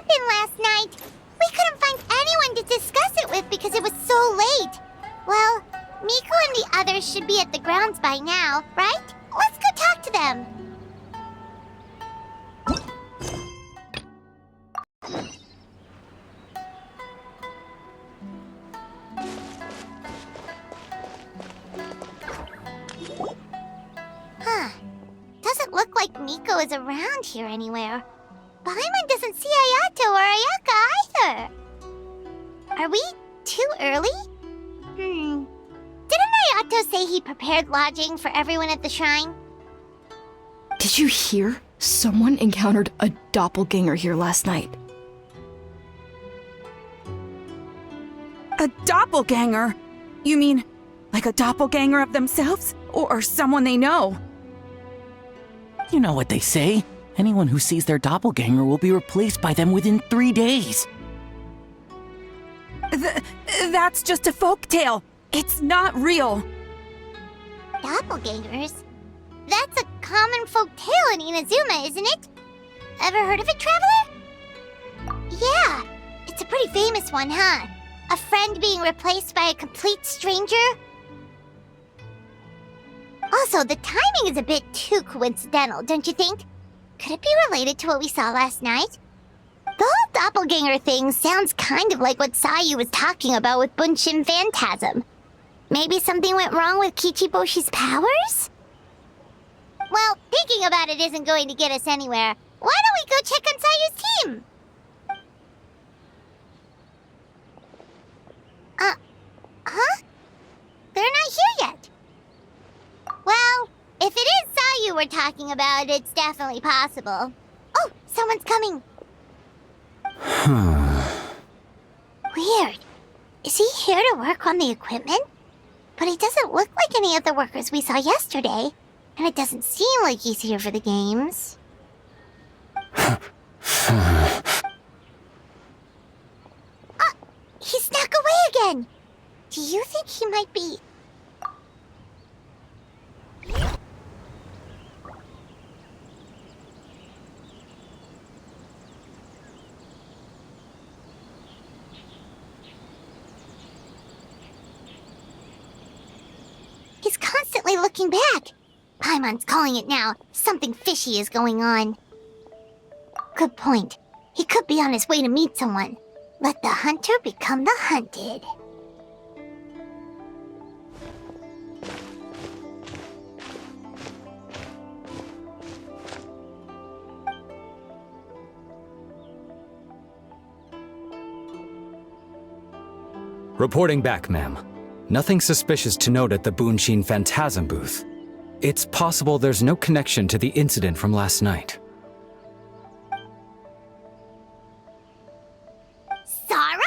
happened last night? We couldn't find anyone to discuss it with because it was so late. Well, Miko and the others should be at the grounds by now, right? Let's go talk to them. Huh. Doesn't look like Miko is around here anywhere. Paimon doesn't see Ayato or Ayaka either. Are we too early? Didn't Ayato say he prepared lodging for everyone at the shrine? Did you hear? Someone encountered a doppelganger here last night. A doppelganger? You mean, like a doppelganger of themselves? Or someone they know? You know what they say. Anyone who sees their doppelganger will be replaced by them within 3 days. That's just a folktale. It's not real. Doppelgangers? That's a common folk tale in Inazuma, isn't it? Ever heard of it, Traveler? Yeah, it's a pretty famous one, huh? A friend being replaced by a complete stranger? Also, the timing is a bit too coincidental, don't you think? Could it be related to what we saw last night? The whole doppelganger thing sounds kind of like what Sayu was talking about with Bunshin Phantasm. Maybe something went wrong with Kichiboshi's powers? Well, thinking about it isn't going to get us anywhere. Why don't we go check on Sayu's team? Huh? They're not here yet. Well, if it is Sayu we're talking about, it's definitely possible. Oh, someone's coming. Weird. Is he here to work on the equipment? But he doesn't look like any of the workers we saw yesterday. And it doesn't seem like he's here for the games. He snuck away again! Do you think he might be... He's constantly looking back. Paimon's calling it now. Something fishy is going on. Good point. He could be on his way to meet someone. Let the hunter become the hunted. Reporting back, ma'am. Nothing suspicious to note at the Bunshin Phantasm booth. It's possible there's no connection to the incident from last night. Sarah?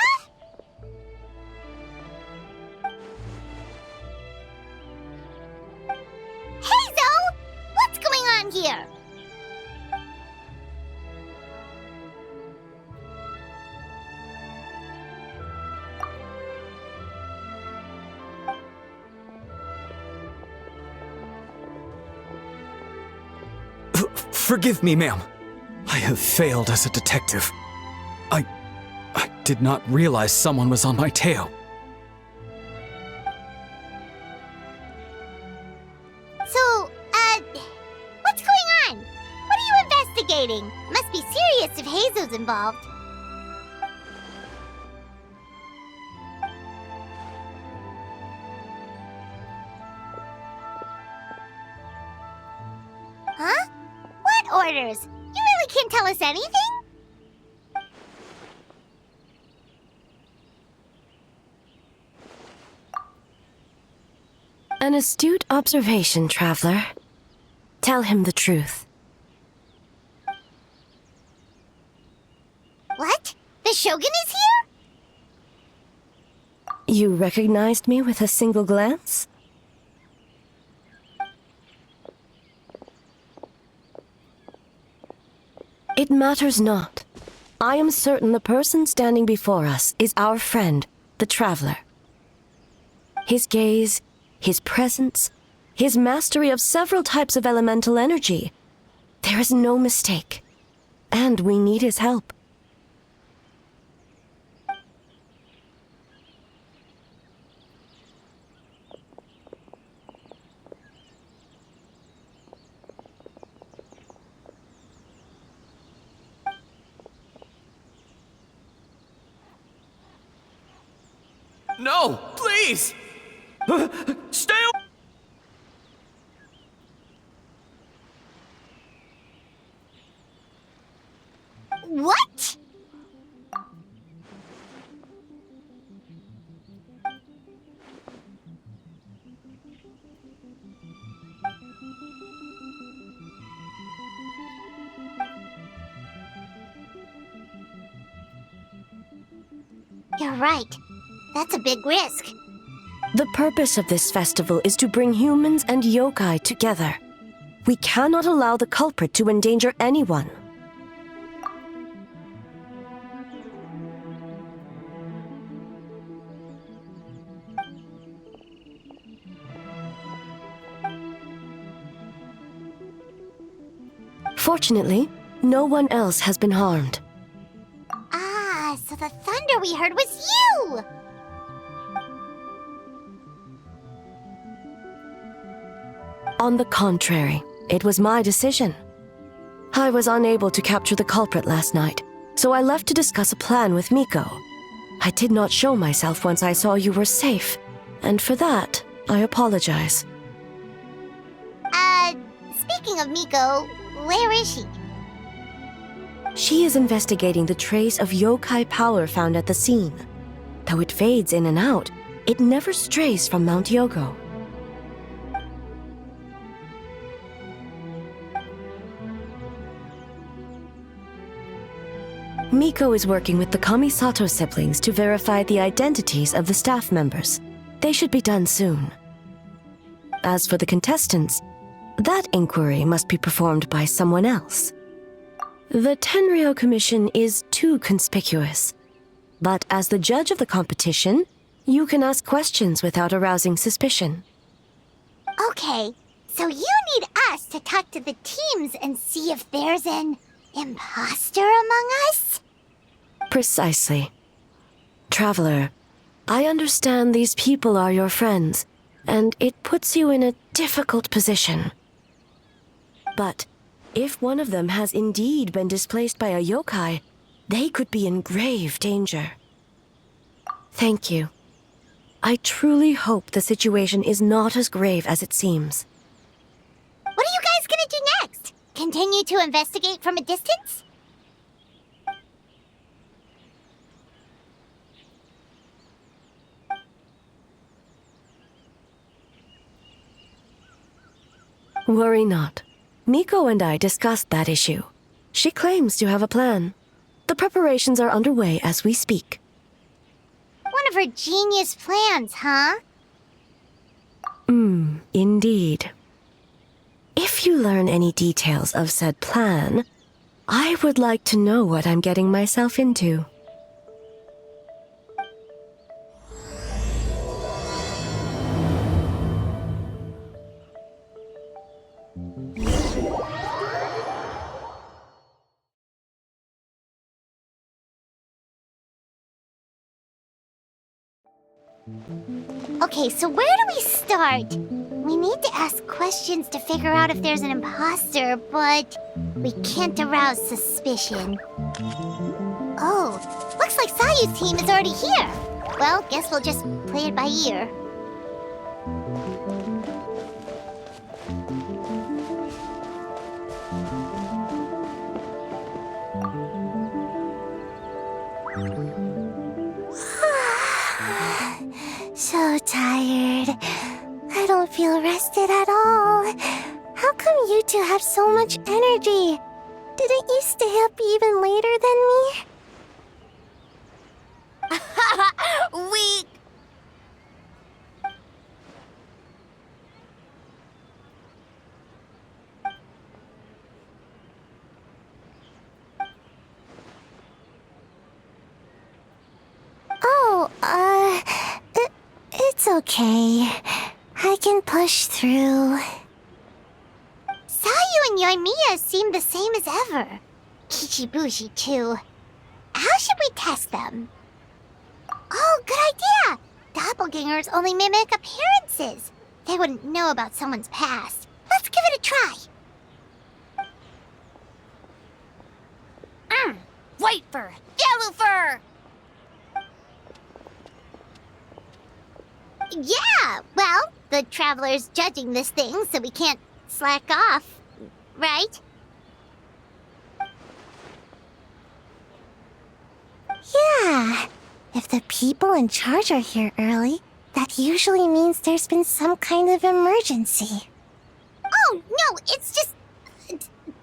Hazel! What's going on here? Forgive me, ma'am. I have failed as a detective. I did not realize someone was on my tail. So, what's going on? What are you investigating? Must be serious if Hazel's involved. Huh? What orders? You really can't tell us anything? An astute observation, Traveler. Tell him the truth. What? The Shogun is here? You recognized me with a single glance? It matters not. I am certain the person standing before us is our friend, the Traveler. His gaze, his presence, his mastery of several types of elemental energy. There is no mistake. And we need his help. No, please! Stay away! What? You're right. That's a big risk. The purpose of this festival is to bring humans and yokai together. We cannot allow the culprit to endanger anyone. Fortunately, no one else has been harmed. Ah, so the thunder we heard was you! On the contrary, it was my decision. I was unable to capture the culprit last night, so I left to discuss a plan with Miko. I did not show myself once I saw you were safe, and for that, I apologize. Speaking of Miko, where is she? She is investigating the trace of yokai power found at the scene. Though it fades in and out, it never strays from Mount Yogo. Miko is working with the Kamisato siblings to verify the identities of the staff members. They should be done soon. As for the contestants, that inquiry must be performed by someone else. The Tenryo Commission is too conspicuous. But as the judge of the competition, you can ask questions without arousing suspicion. Okay, so you need us to talk to the teams and see if there's an imposter among us? Precisely. Traveler, I understand these people are your friends, and it puts you in a difficult position. But if one of them has indeed been displaced by a yokai, they could be in grave danger. Thank you. I truly hope the situation is not as grave as it seems. What are you guys gonna do next? Continue to investigate from a distance? Worry not. Miko and I discussed that issue. She claims to have a plan. The preparations are underway as we speak. One of her genius plans, huh? Indeed. If you learn any details of said plan, I would like to know what I'm getting myself into. Okay, so where do we start? We need to ask questions to figure out if there's an imposter, but we can't arouse suspicion. Oh, looks like Sayu's team is already here. Well, guess we'll just play it by ear. So tired. I don't feel rested at all. How come you two have so much energy? Didn't you stay up even later than me? Weak. Oh, it's okay. I can push through. Sayu and Yoimiya seem the same as ever. Kichibushi, too. How should we test them? Oh, good idea! Doppelgangers only mimic appearances. They wouldn't know about someone's past. Let's give it a try. White fur! Yellow fur! Yeah! Well, the Traveler's judging this thing, so we can't slack off, right? Yeah. If the people in charge are here early, that usually means there's been some kind of emergency. Oh, no, it's just...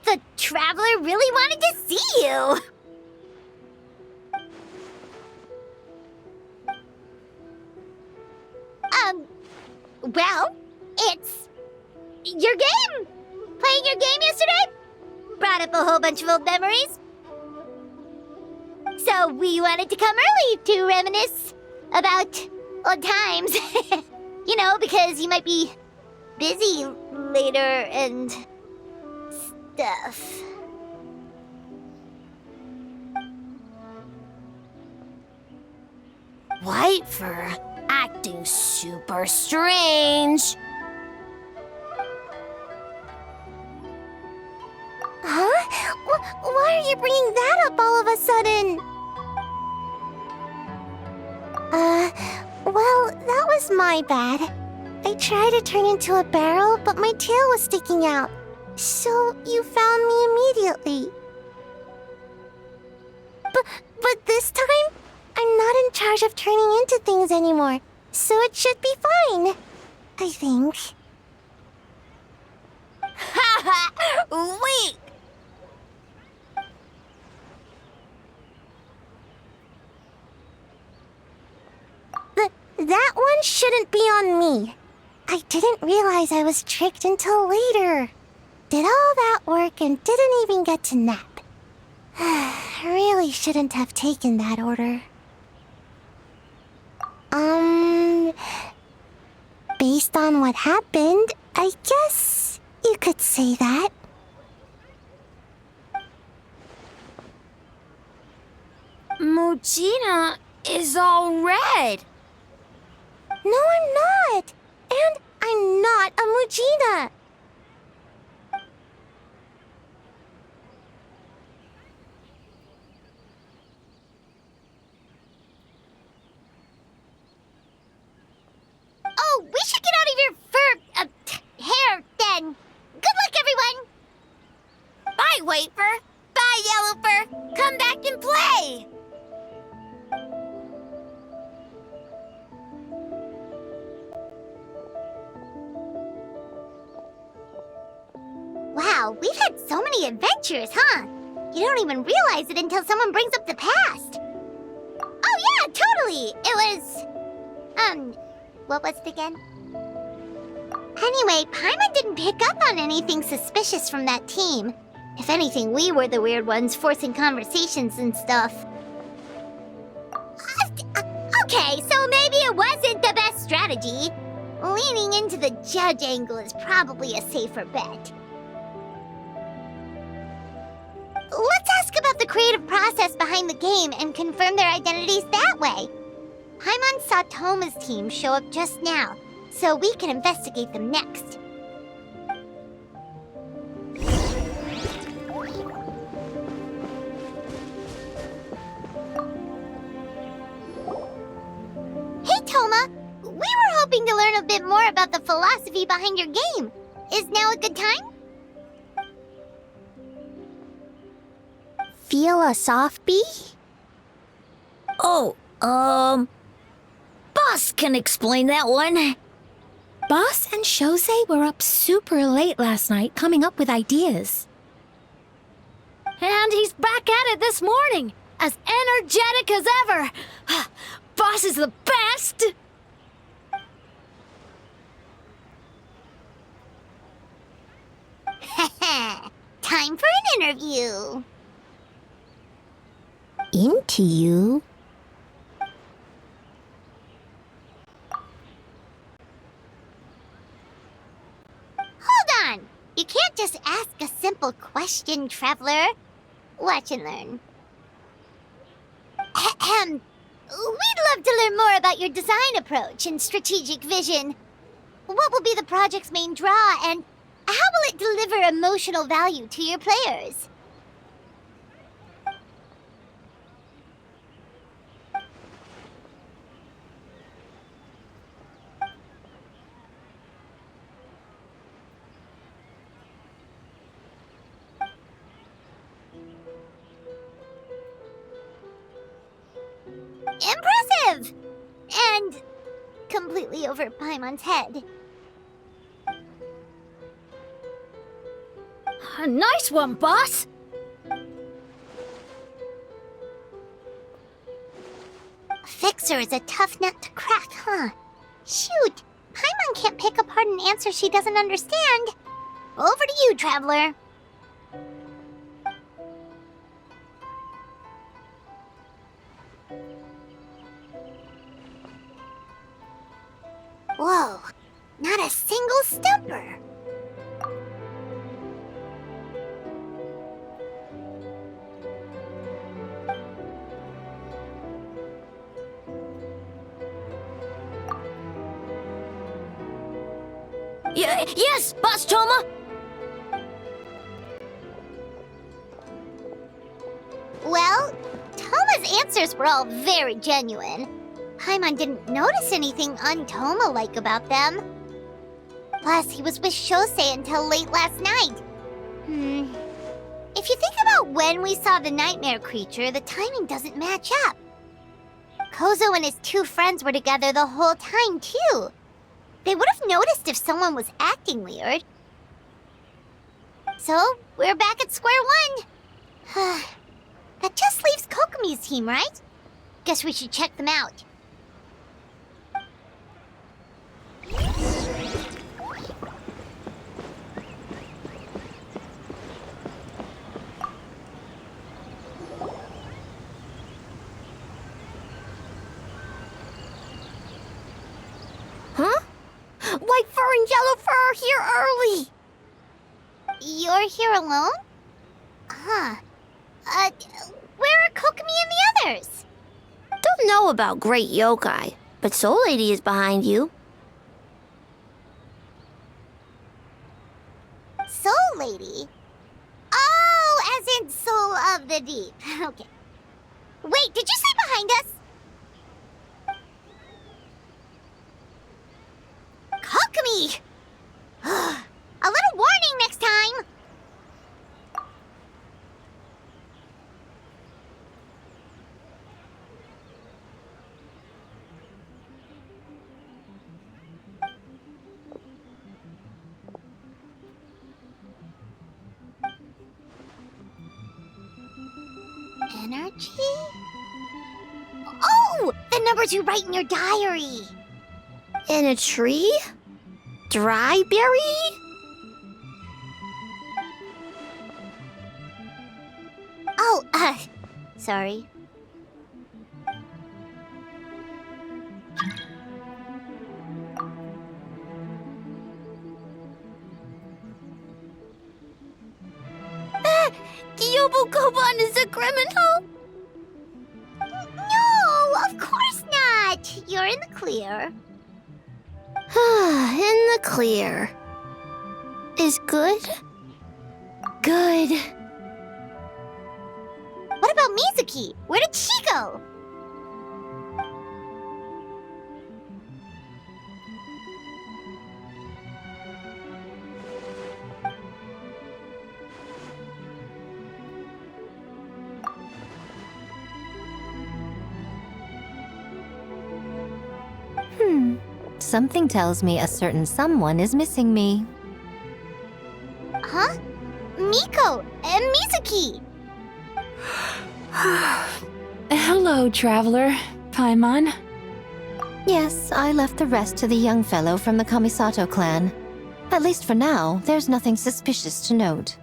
The Traveler really wanted to see you! Well, it's... your game! Playing your game yesterday? Brought up a whole bunch of old memories. So we wanted to come early to reminisce about old times. You know, because you might be busy later and stuff. White fur acting super strange. Huh? Why are you bringing that up all of a sudden? Well, that was my bad. I tried to turn into a barrel, but my tail was sticking out. So you found me immediately. But this time, I'm not in charge of turning into things anymore, so it should be fine. I think. Wait! That one shouldn't be on me. I didn't realize I was tricked until later. Did all that work and didn't even get to nap. Really shouldn't have taken that order. Based on what happened, I guess you could say that. Mujina is all red. No, I'm not! And I'm not a Mujina! Oh, we should get out of your hair, then. Good luck, everyone! Bye, White Fur. Bye, Yellow Fur. Come back and play. Wow, we've had so many adventures, huh? You don't even realize it until someone brings up the past. Oh yeah, totally! It was... what was it again? Anyway, Paimon didn't pick up on anything suspicious from that team. If anything, we were the weird ones forcing conversations and stuff. Okay, so maybe it wasn't the best strategy. Leaning into the judge angle is probably a safer bet. Let's ask about the creative process behind the game and confirm their identities that way. Paimon saw Toma's team show up just now, so we can investigate them next. Hey, Toma! We were hoping to learn a bit more about the philosophy behind your game. Is now a good time? Feel a soft bee? Oh, Boss can explain that one. Boss and Shosei were up super late last night coming up with ideas. And he's back at it this morning, as energetic as ever. Boss is the best! Time for an interview. Into you? Hold on! You can't just ask a simple question, Traveler. Watch and learn. Ahem. We'd love to learn more about your design approach and strategic vision. What will be the project's main draw, and how will it deliver emotional value to your players? Impressive! And completely over Paimon's head. A nice one, boss! Fixer is a tough nut to crack, huh? Shoot! Paimon can't pick apart an answer she doesn't understand. Over to you, Traveler. Whoa, not a single stumper. Yes, Boss Toma! Well, Toma's answers were all very genuine. Paimon didn't notice anything un-Toma-like about them. Plus, he was with Shosei until late last night. If you think about when we saw the nightmare creature, the timing doesn't match up. Kozo and his two friends were together the whole time, too. They would have noticed if someone was acting weird. So, we're back at square one. That just leaves Kokomi's team, right? Guess we should check them out. Huh? White fur and yellow fur are here early! You're here alone? Huh. Where are Kokomi and the others? Don't know about Great Yokai, but Soul Lady is behind you. Soul Lady? Oh, as in Soul of the Deep. Okay. Wait, did you say behind us? Kokomi! A little warning next time! Energy? Oh! The numbers you write in your diary! In a tree? Dry berry? Oh, sorry. Kyobo-Koban is a criminal? No, of course not! You're in the clear. In the clear. Is good? Good. What about Mizuki? Where did she go? Something tells me a certain someone is missing me. Huh? Miko and Mizuki! Hello, Traveler. Paimon. Yes, I left the rest to the young fellow from the Kamisato clan. At least for now, there's nothing suspicious to note.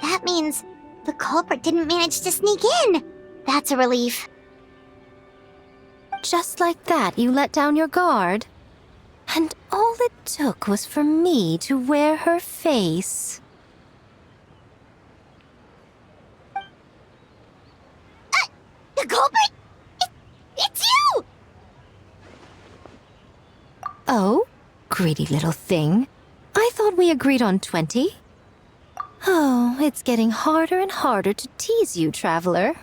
That means the culprit didn't manage to sneak in. That's a relief. Just like that, you let down your guard? And all it took was for me to wear her face. The culprit? It's you! Oh? Greedy little thing. I thought we agreed on 20. Oh, it's getting harder and harder to tease you, Traveler.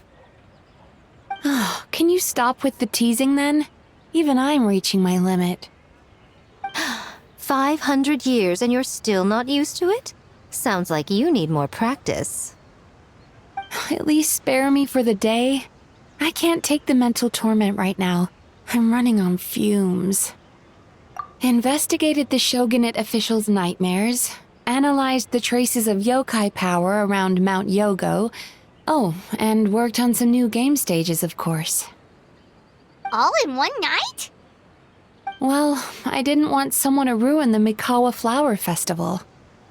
Can you stop with the teasing then? Even I'm reaching my limit. 500 years and you're still not used to it? Sounds like you need more practice. At least spare me for the day. I can't take the mental torment right now. I'm running on fumes. Investigated the Shogunate officials' nightmares, analyzed the traces of yokai power around Mount Yogo. Oh, and worked on some new game stages, of course. All in one night? Well, I didn't want someone to ruin the Mikawa Flower Festival,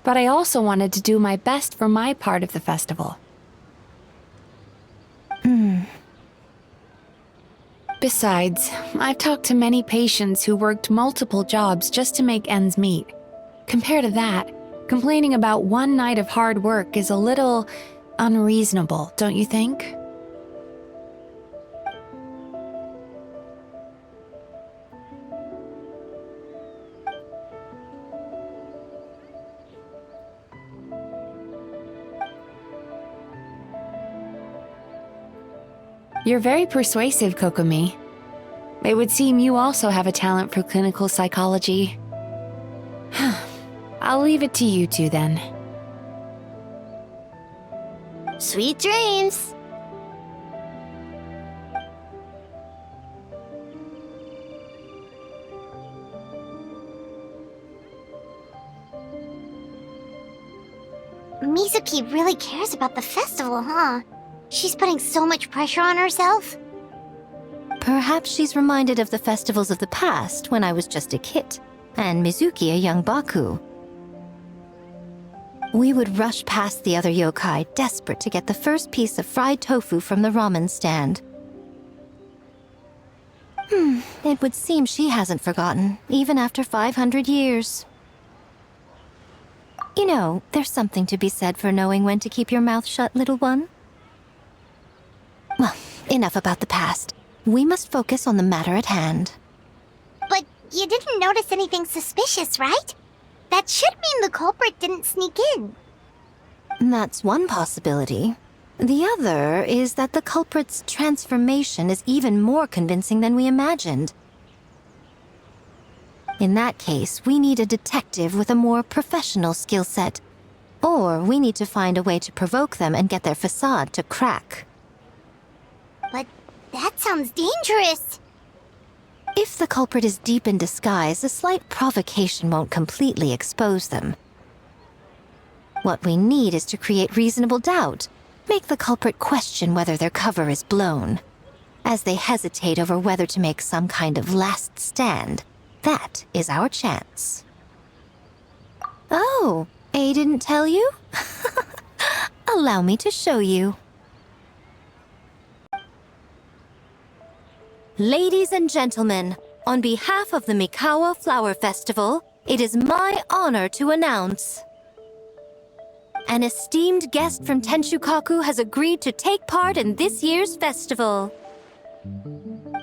but I also wanted to do my best for my part of the festival. Besides, I've talked to many patients who worked multiple jobs just to make ends meet. Compared to that, complaining about one night of hard work is a little unreasonable, don't you think? You're very persuasive, Kokomi. It would seem you also have a talent for clinical psychology. I'll leave it to you two then. Sweet dreams! Mizuki really cares about the festival, huh? She's putting so much pressure on herself. Perhaps she's reminded of the festivals of the past when I was just a kid, and Mizuki a young Baku. We would rush past the other yokai, desperate to get the first piece of fried tofu from the ramen stand. It would seem she hasn't forgotten, even after 500 years. You know, there's something to be said for knowing when to keep your mouth shut, little one. Well, enough about the past. We must focus on the matter at hand. But you didn't notice anything suspicious, right? That should mean the culprit didn't sneak in. That's one possibility. The other is that the culprit's transformation is even more convincing than we imagined. In that case, we need a detective with a more professional skill set. Or we need to find a way to provoke them and get their facade to crack. But that sounds dangerous. If the culprit is deep in disguise, a slight provocation won't completely expose them. What we need is to create reasonable doubt. Make the culprit question whether their cover is blown. As they hesitate over whether to make some kind of last stand, that is our chance. Oh, A didn't tell you? Allow me to show you. Ladies and gentlemen, on behalf of the Mikawa Flower Festival, it is my honor to announce an esteemed guest from Tenshukaku has agreed to take part in this year's festival.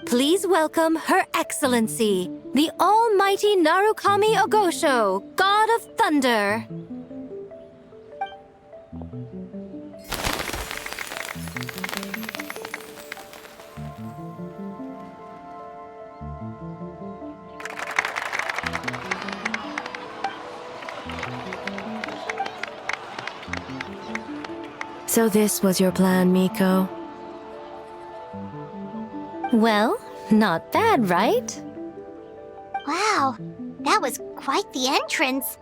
Please welcome Her Excellency, the Almighty Narukami Ogosho, God of Thunder. So this was your plan, Miko? Well, not bad, right? Wow, that was quite the entrance.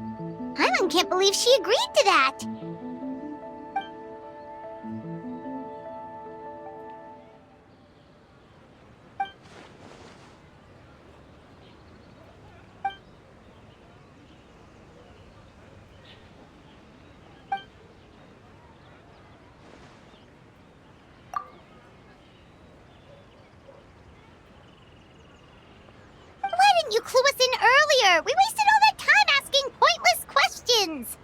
Paimon can't believe she agreed to that. Why didn't you clue us in earlier? We wasted all that time asking pointless questions.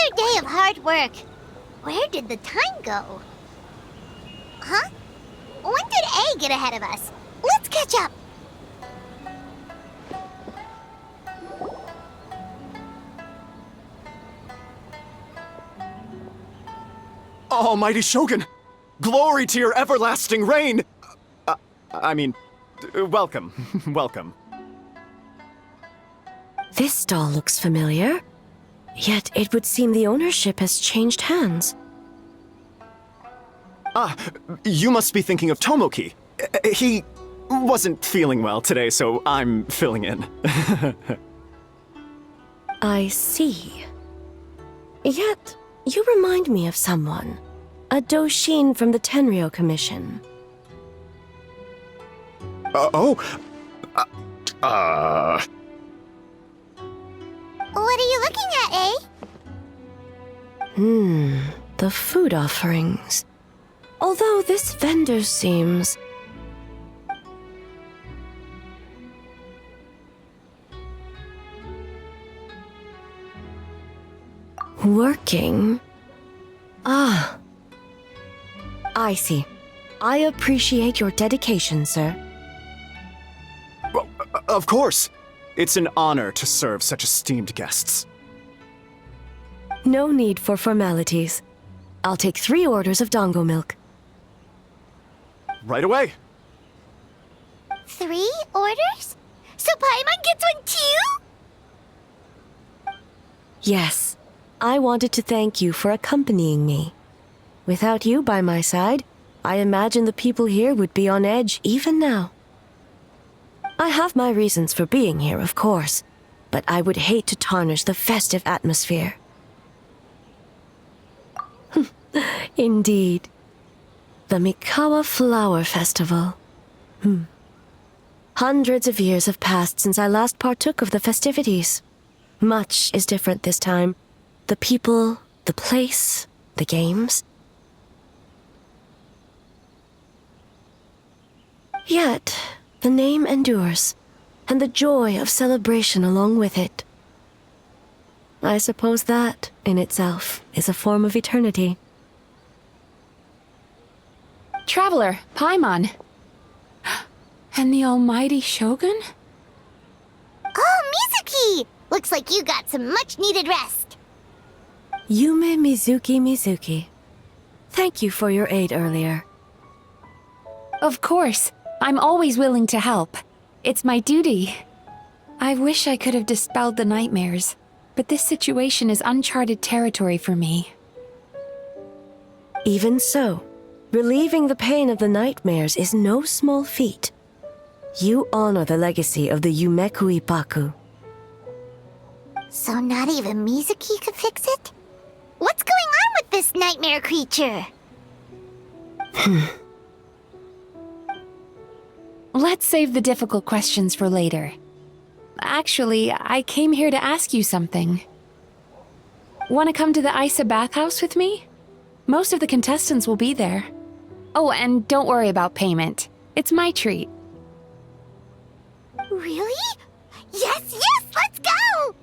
Another day of hard work. Where did the time go? Huh? When did A get ahead of us? Let's catch up. Almighty Shogun! Glory to your everlasting reign! Welcome. Welcome. This stall looks familiar. Yet it would seem the ownership has changed hands. You must be thinking of Tomoki. He wasn't feeling well today, so I'm filling in. I see. Yet, you remind me of someone. A Doshin from the Tenryo Commission. What are you looking at, eh? The food offerings. Although this vendor seems... working? Ah. I see. I appreciate your dedication, sir. Well, of course. It's an honor to serve such esteemed guests. No need for formalities. I'll take 3 orders of dango milk. Right away. 3 orders? So Paimon gets one too? Yes. I wanted to thank you for accompanying me. Without you by my side, I imagine the people here would be on edge even now. I have my reasons for being here, of course, but I would hate to tarnish the festive atmosphere. Indeed. The Mikawa Flower Festival. Hundreds of years have passed since I last partook of the festivities. Much is different this time. The people, the place, the games. Yet, the name endures, and the joy of celebration along with it. I suppose that, in itself, is a form of eternity. Traveler, Paimon. And the almighty Shogun? Oh, Mizuki! Looks like you got some much-needed rest. Yume Mizuki. Thank you for your aid earlier. Of course. I'm always willing to help. It's my duty. I wish I could have dispelled the nightmares, but this situation is uncharted territory for me. Even so, relieving the pain of the nightmares is no small feat. You honor the legacy of the Yumeku Ippaku. So not even Mizuki could fix it? What's going on with this nightmare creature? Let's save the difficult questions for later. Actually, I came here to ask you something. Want to come to the Isa bathhouse with me? Most of the contestants will be there. Oh, and don't worry about payment. It's my treat. Really? Yes, let's go!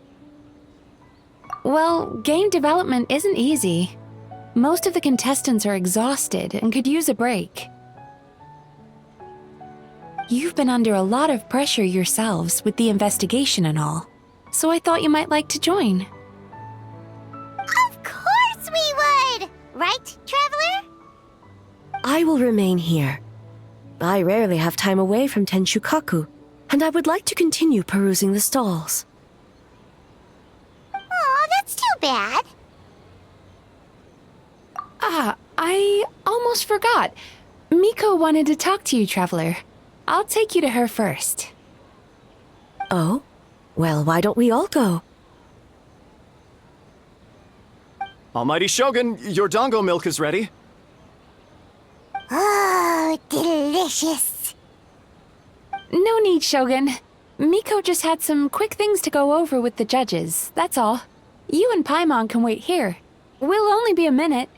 Well, game development isn't easy. Most of the contestants are exhausted and could use a break. You've been under a lot of pressure yourselves with the investigation and all, so I thought you might like to join. Of course we would! Right, Traveler? I will remain here. I rarely have time away from Tenshukaku, and I would like to continue perusing the stalls. Aw, that's too bad. I almost forgot. Miko wanted to talk to you, Traveler. I'll take you to her first. Oh? Well, why don't we all go? Almighty Shogun, your dango milk is ready. Oh, delicious. No need, Shogun. Miko just had some quick things to go over with the judges, that's all. You and Paimon can wait here. We'll only be a minute.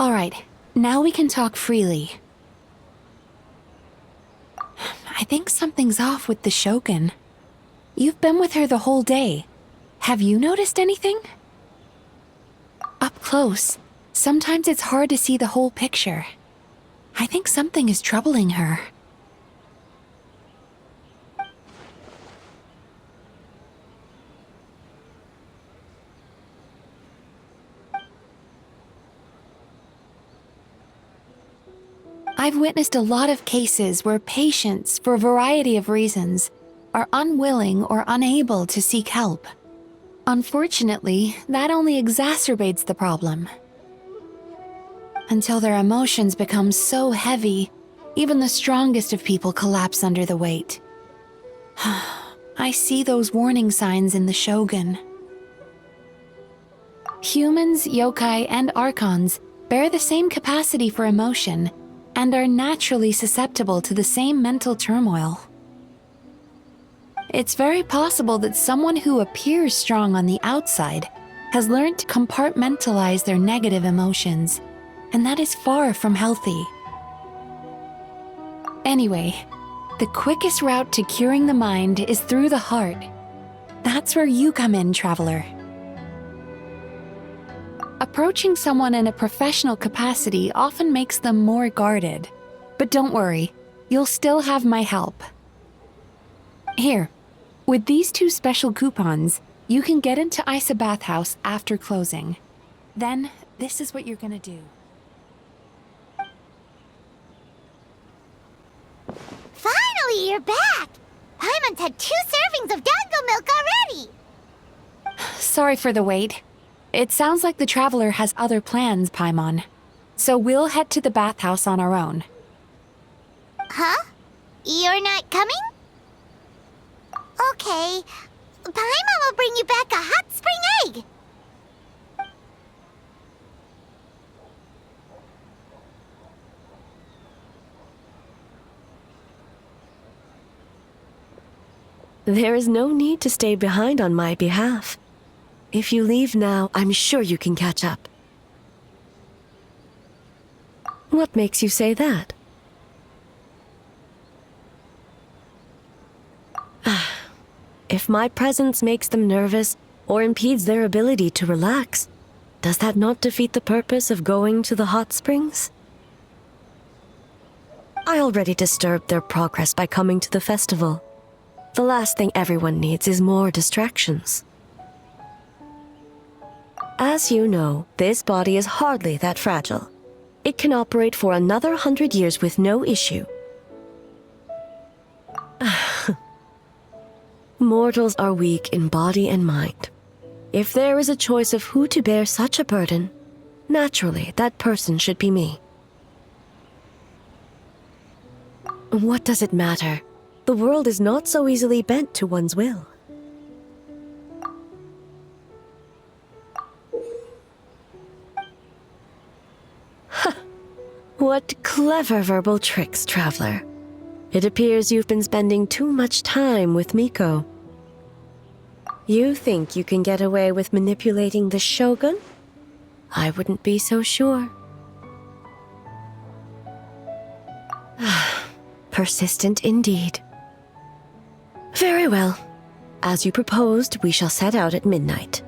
All right, now we can talk freely. I think something's off with the Shogun. You've been with her the whole day. Have you noticed anything? Up close, sometimes it's hard to see the whole picture. I think something is troubling her. I've witnessed a lot of cases where patients, for a variety of reasons, are unwilling or unable to seek help. Unfortunately, that only exacerbates the problem. Until their emotions become so heavy, even the strongest of people collapse under the weight. I see those warning signs in the Shogun. Humans, yokai, and archons bear the same capacity for emotion and are naturally susceptible to the same mental turmoil. It's very possible that someone who appears strong on the outside has learned to compartmentalize their negative emotions, and that is far from healthy. Anyway, the quickest route to curing the mind is through the heart. That's where you come in, traveler. Approaching someone in a professional capacity often makes them more guarded. But don't worry, you'll still have my help. Here, with these 2 special coupons, you can get into Isa Bathhouse after closing. Then, this is what you're gonna do. Finally, you're back! Paimon's had 2 servings of dango milk already! Sorry for the wait. It sounds like the traveler has other plans, Paimon. So we'll head to the bathhouse on our own. Huh? You're not coming? Okay. Paimon will bring you back a hot spring egg! There is no need to stay behind on my behalf. If you leave now, I'm sure you can catch up. What makes you say that? If my presence makes them nervous or impedes their ability to relax, does that not defeat the purpose of going to the hot springs? I already disturbed their progress by coming to the festival. The last thing everyone needs is more distractions. As you know, this body is hardly that fragile. It can operate for another 100 years with no issue. Mortals are weak in body and mind. If there is a choice of who to bear such a burden, naturally that person should be me. What does it matter? The world is not so easily bent to one's will. What clever verbal tricks, traveler. It appears you've been spending too much time with Miko. You think you can get away with manipulating the Shogun? I wouldn't be so sure. Persistent indeed. Very well. As you proposed, we shall set out at midnight.